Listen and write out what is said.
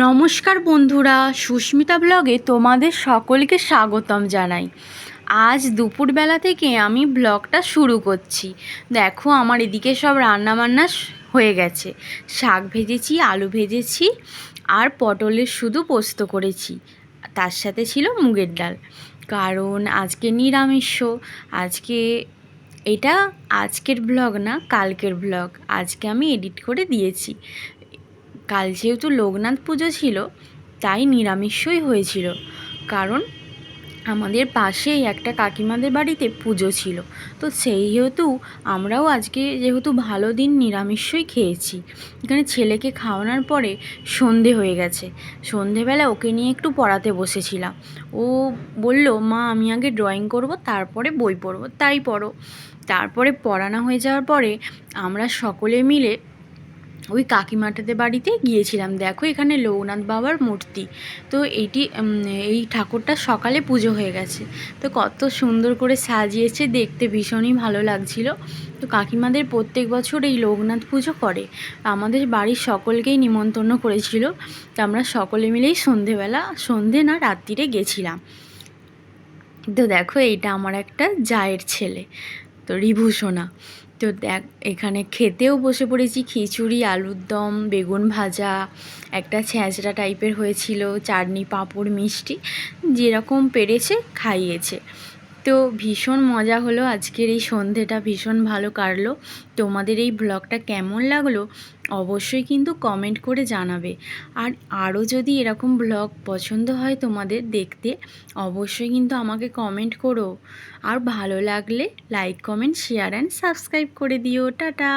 নমস্কার বন্ধুরা, সুস্মিতা ব্লগে তোমাদের সকলকে স্বাগতম জানাই। আজ দুপুরবেলা থেকে আমি ব্লগটা শুরু করছি। দেখো আমার এদিকে সব রান্নাবান্না হয়ে গেছে। শাক ভেজেছি, আলু ভেজেছি আর পটলের শুধু পোস্ত করেছি। তার সাথে ছিল মুগের ডাল, কারণ আজকে নিরামিষ। আজকে এটা আজকের ব্লগ না, কালকের ব্লগ আজকে আমি এডিট করে দিয়েছি। কাল যেহেতু লোকনাথ পুজো ছিল তাই নিরামিষই হয়েছিল, কারণ আমাদের পাশেই একটা কাকিমাদের বাড়িতে পুজো ছিল। তো সেইহেতু আমরাও আজকে যেহেতু ভালো দিন নিরামিষই খেয়েছি। এখানে ছেলেকে খাওয়ানোর পরে সন্ধে হয়ে গেছে। সন্ধেবেলা ওকে নিয়ে একটু পড়াতে বসেছিলাম। ও বলল, মা আমি আগে ড্রয়িং করব, তারপরে বই পড়ব। তাই পড়ো। তারপরে পড়ানো হয়ে যাওয়ার পরে আমরা সকলে মিলে ওই কাকিমাটাদের বাড়িতে গিয়েছিলাম। দেখো এখানে লোকনাথ বাবার মূর্তি। তো এই ঠাকুরটা সকালে পুজো হয়ে গেছে, তো কত সুন্দর করে সাজিয়েছে, দেখতে ভীষণই ভালো লাগছিল। তো কাকিমাদের প্রত্যেক বছর এই লোকনাথ পুজো করে, আমাদের বাড়ির সকলকেই নিমন্ত্রণ করেছিল। তো আমরা সকলে মিলেই সন্ধে না রাত্রিরে গেছিলাম। তো দেখো এইটা আমার একটা জায়ের ছেলে, তো রিভূষণা। তো দেখ এখানে খেতেও বসে পড়েছি, খিচুড়ি, আলুর দম, বেগুন ভাজা, একটা ছ্যাঁচড়া টাইপের হয়েছিল, চাটনি, পাঁপড়, মিষ্টি, যেরকম পেরেছে খাইয়েছে। তো ভীষণ মজা হলো, আজকের এই সন্ধেটা ভীষণ ভালো কাটলো। তোমাদের এই ব্লগটা কেমন লাগলো অবশ্যই কিন্তু কমেন্ট করে জানাবে। আর আরও যদি এরকম ব্লগ পছন্দ হয় তোমাদের দেখতে, অবশ্যই কিন্তু আমাকে কমেন্ট করো। আর ভালো লাগলে like, comment, share and subscribe করে দিও। টাটা।